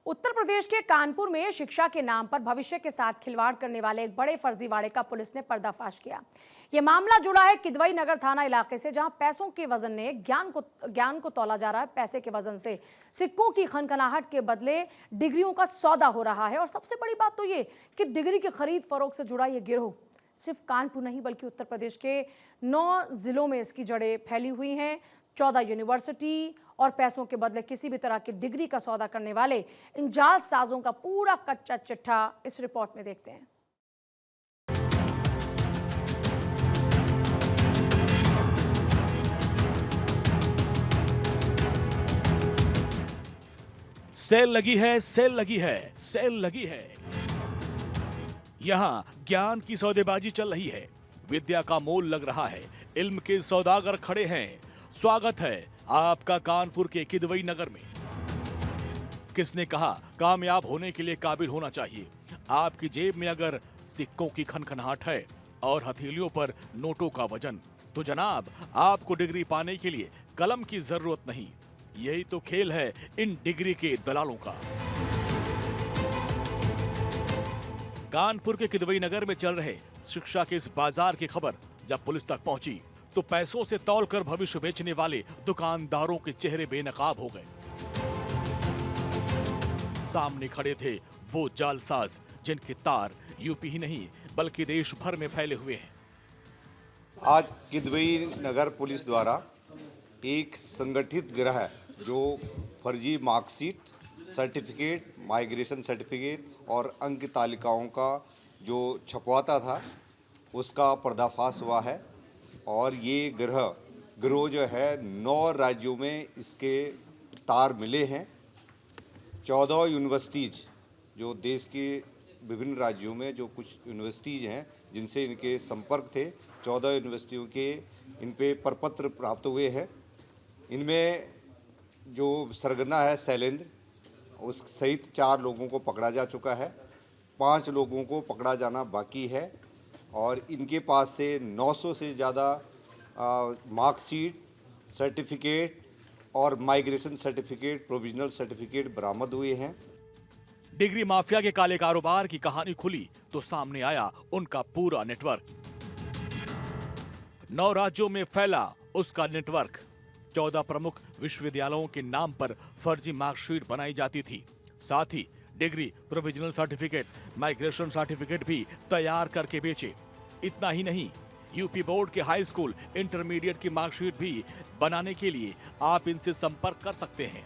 उत्तर प्रदेश के कानपुर में शिक्षा के नाम पर भविष्य के साथ खिलवाड़ करने वाले एक बड़े फर्जीवाड़े का पुलिस ने पर्दाफाश किया। यह मामला जुड़ा है किदवई नगर थाना इलाके से, जहां पैसों के वजन ने ज्ञान को तौला जा रहा है। पैसे के वजन से सिक्कों की खनखनाहट के बदले डिग्रियों का सौदा हो रहा है। और सबसे बड़ी बात तो ये कि डिग्री की खरीद फरोख्त से जुड़ा यह गिरोह सिर्फ कानपुर नहीं बल्कि उत्तर प्रदेश के 9 जिलों में इसकी जड़ें फैली हुई हैं। 14 यूनिवर्सिटी और पैसों के बदले किसी भी तरह की डिग्री का सौदा करने वाले इन जालसाजों का पूरा कच्चा चिट्ठा इस रिपोर्ट में देखते हैं। सेल लगी है, सेल लगी है, सेल लगी है। यहां ज्ञान की सौदेबाजी चल रही है, विद्या का मोल लग रहा है, इल्म के सौदागर खड़े हैं। स्वागत है आपका कानपुर के किदवई नगर में। किसने कहा कामयाब होने के लिए काबिल होना चाहिए? आपकी जेब में अगर सिक्कों की खनखनाहट है और हथेलियों पर नोटों का वजन, तो जनाब आपको डिग्री पाने के लिए कलम की जरूरत नहीं। यही तो खेल है इन डिग्री के दलालों का। कानपुर के किदवई नगर में चल रहे शिक्षा के इस बाजार की खबर जब पुलिस तक पहुंची तो पैसों से तौलकर भविष्य बेचने वाले दुकानदारों के चेहरे बेनकाब हो गए। सामने खड़े थे वो जालसाज जिनके तार यूपी ही नहीं बल्कि देश भर में फैले हुए हैं। आज किदवई नगर पुलिस द्वारा एक संगठित गिरोह जो फर्जी मार्कशीट, सर्टिफिकेट, माइग्रेशन सर्टिफिकेट और अंक तालिकाओं का जो छपवाता था उसका पर्दाफाश हुआ है। और ये गिरोह जो है 9 राज्यों में इसके तार मिले हैं। 14 यूनिवर्सिटीज़ जो देश के विभिन्न राज्यों में जो कुछ यूनिवर्सिटीज़ हैं जिनसे इनके संपर्क थे, 14 यूनिवर्सिटियों के इन पे प्रपत्र प्राप्त हुए हैं। इनमें जो सरगना है शैलेंद्र, उस सहित 4 लोगों को पकड़ा जा चुका है, 5 लोगों को पकड़ा जाना बाकी है। और इनके पास से 900 से ज़्यादा मार्कशीट, सर्टिफिकेट और माइग्रेशन सर्टिफिकेट, प्रोविजनल सर्टिफिकेट बरामद हुए हैं। डिग्री माफिया के काले कारोबार की कहानी खुली तो सामने आया उनका पूरा नेटवर्क। 9 राज्यों में फैला उसका नेटवर्क। 14 प्रमुख विश्वविद्यालयों के नाम पर फर्जी मार्कशीट बनाई जाती थी। साथ ही degree, provisional certificate, migration certificate भी तैयार करके बेचे। इतना ही नहीं, यूपी बोर्ड के हाई स्कूल, इंटरमीडिएट की मार्कशीट भी बनाने के लिए आप इनसे संपर्क कर सकते हैं।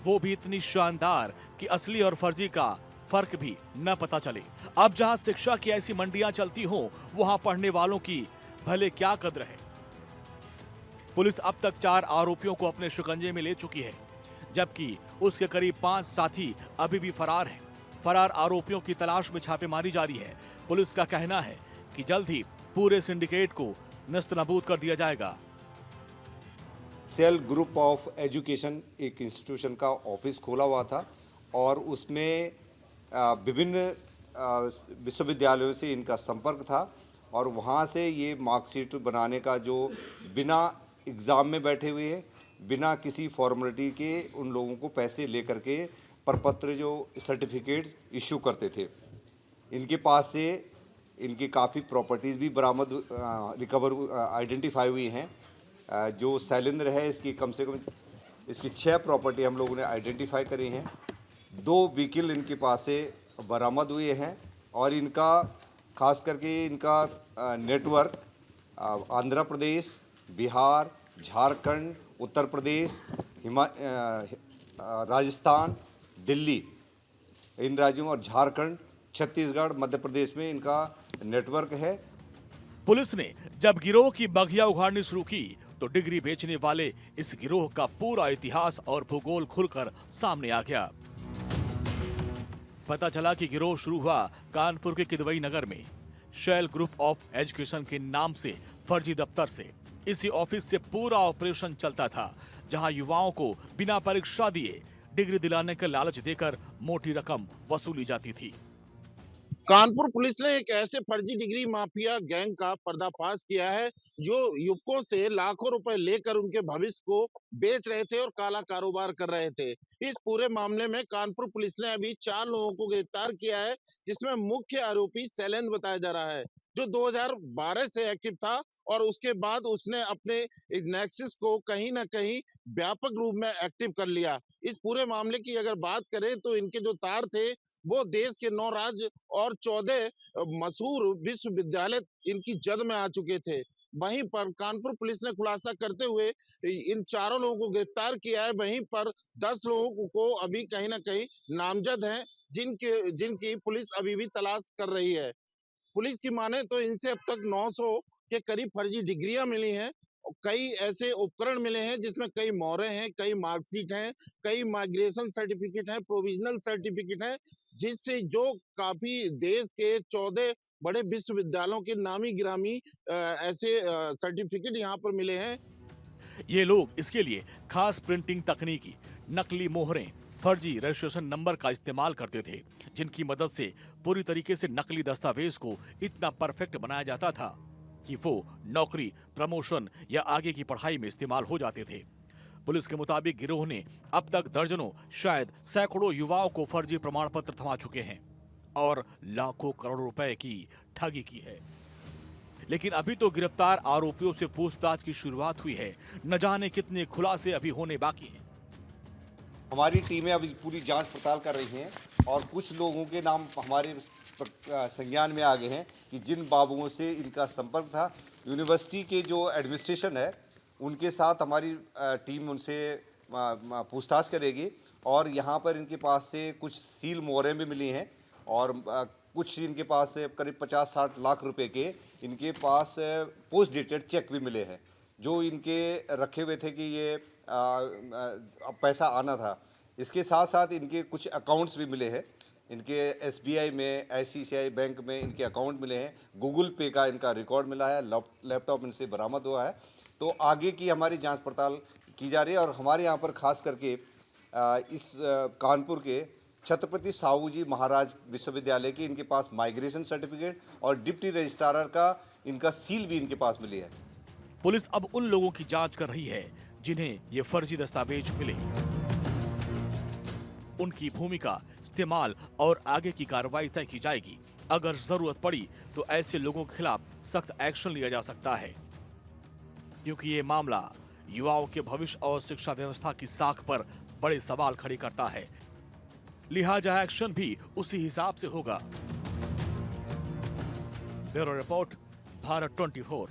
वो भी इतनी शानदार कि असली और फर्जी का फर्क भी न पता चले। अब जहां शिक्षा की ऐसी मंडियां चलती हों, वहां पढ़ने वालों की भले क्या कद्र है। पुलिस अब तक 4 आरोपियों को अपने शिकंजे में ले चुकी है, जबकि उसके करीब 5 साथी अभी भी फरार हैं। फरार आरोपियों की तलाश में छापेमारी जारी है। पुलिस का कहना है कि जल्द ही पूरे सिंडिकेट को नस्तनाबूद कर दिया जाएगा। सेल ग्रुप ऑफ एजुकेशन एक इंस्टीट्यूशन का ऑफिस खोला हुआ था और उसमें विभिन्न विश्वविद्यालयों से इनका संपर्क था। और वहाँ से ये मार्कशीट बनाने का जो बिना एग्ज़ाम में बैठे हुए हैं, बिना किसी फॉर्मेलिटी के उन लोगों को पैसे लेकर के प्रपत्र जो सर्टिफिकेट इशू करते थे। इनके पास से इनकी काफ़ी प्रॉपर्टीज़ भी बरामद रिकवर आइडेंटिफाई हुई हैं। जो शैलेंद्र है इसकी कम से कम इसकी 6 प्रॉपर्टी हम लोगों ने आइडेंटिफाई करी हैं। 2 व्हीकल इनके पास से बरामद हुए हैं। और इनका खास करके इनका नेटवर्क आंध्र प्रदेश, बिहार, झारखंड, उत्तर प्रदेश, राजस्थान, दिल्ली, इन राज्यों और झारखंड, छत्तीसगढ़, मध्य प्रदेश में इनका नेटवर्क है। पुलिस ने जब गिरोह की बगिया उखाड़नी शुरू की तो डिग्री बेचने वाले इस गिरोह का पूरा इतिहास और भूगोल खुलकर सामने आ गया। पता चला कि गिरोह शुरू हुआ कानपुर के किदवई नगर में, शेल ग्रुप ऑफ एजुकेशन के नाम से फर्जी दफ्तर से। इसी ऑफिस से पूरा ऑपरेशन चलता था, जहां युवाओं को बिना परीक्षा दिए डिग्री दिलाने का लालच देकर मोटी रकम वसूली जाती थी। कानपुर पुलिस ने एक ऐसे फर्जी डिग्री माफिया गैंग का पर्दाफाश किया है जो युवकों से लाखों रुपए लेकर उनके भविष्य को बेच रहे थे और काला कारोबार कर रहे थे। इस पूरे मामले में कानपुर पुलिस ने अभी 4 लोगों को गिरफ्तार किया है, जिसमें मुख्य आरोपी शैलेंद्र बताया जा रहा है, जो 2012 से एक्टिव था और उसके बाद उसने अपने इस नेक्सस को कहीं ना कहीं व्यापक रूप में एक्टिव कर लिया। इस पूरे मामले की अगर बात करें तो इनके जो तार थे वो देश के 9 राज्य और 14 मशहूर विश्वविद्यालय इनकी जद में आ चुके थे। वहीं पर कानपुर पुलिस ने खुलासा करते हुए इन चारों लोगों को गिरफ्तार किया है। वहीं पर 10 लोगों को अभी कहीं ना कहीं नामजद हैं, जिनकी पुलिस अभी भी तलाश कर रही है। पुलिस की माने तो इनसे अब तक 900 के करीब फर्जी डिग्रियां मिली हैं और कई ऐसे उपकरण मिले हैं जिसमें कई मोहरें हैं, कई मार्कशीट हैं, कई माइग्रेशन सर्टिफिकेट हैं, प्रोविजनल सर्टिफिकेट हैं, जिससे जो काफी देश के 14 बड़े विश्वविद्यालयों के नामी गिरामी ऐसे सर्टिफिकेट यहाँ पर मिले हैं। ये लोग इसके लिए खास प्रिंटिंग तकनीकी, नकली मोहरें, फर्जी रजिस्ट्रेशन नंबर का इस्तेमाल करते थे, जिनकी मदद से पूरी तरीके से नकली दस्तावेज को इतना परफेक्ट बनाया जाता था कि वो नौकरी, प्रमोशन या आगे की पढ़ाई में इस्तेमाल हो जाते थे। पुलिस के मुताबिक गिरोह ने अब तक दर्जनों, शायद सैकड़ों युवाओं को फर्जी प्रमाण पत्र थमा चुके हैं और लाखों करोड़ों रुपए की ठगी की है। लेकिन अभी तो गिरफ्तार आरोपियों से पूछताछ की शुरुआत हुई है, न जाने कितने खुलासे अभी होने बाकी हैं। हमारी टीमें अभी पूरी जांच पड़ताल कर रही हैं और कुछ लोगों के नाम हमारे संज्ञान में आ गए हैं कि जिन बाबुओं से इनका संपर्क था। यूनिवर्सिटी के जो एडमिनिस्ट्रेशन है उनके साथ हमारी टीम उनसे पूछताछ करेगी और यहाँ पर इनके पास से कुछ सील मोहरें भी मिली हैं और कुछ इनके पास से करीब 50-60 लाख रुपए के इनके पास पोस्ट डेटेड चेक भी मिले हैं, जो इनके रखे हुए थे कि ये अब पैसा आना था। इसके साथ साथ इनके कुछ अकाउंट्स भी मिले हैं, इनके SBI में, ICICI बैंक में इनके अकाउंट मिले हैं, गूगल पे का इनका रिकॉर्ड मिला है, लैपटॉप इनसे बरामद हुआ है। तो आगे की हमारी जांच पड़ताल की जा रही है और हमारे यहाँ पर खास करके इस कानपुर के छत्रपति साहू जी महाराज विश्वविद्यालय के इनके पास माइग्रेशन सर्टिफिकेट और डिप्टी रजिस्ट्रार का इनका सील भी इनके पास मिली है। पुलिस अब उन लोगों की जांच कर रही है जिन्हें ये फर्जी दस्तावेज मिले, उनकी भूमिका, इस्तेमाल और आगे की कार्रवाई तय की जाएगी। अगर जरूरत पड़ी तो ऐसे लोगों के खिलाफ सख्त एक्शन लिया जा सकता है, क्योंकि ये मामला युवाओं के भविष्य और शिक्षा व्यवस्था की साख पर बड़े सवाल खड़े करता है। लिहाजा एक्शन भी उसी हिसाब से होगा। Bureau report, Bharat 24।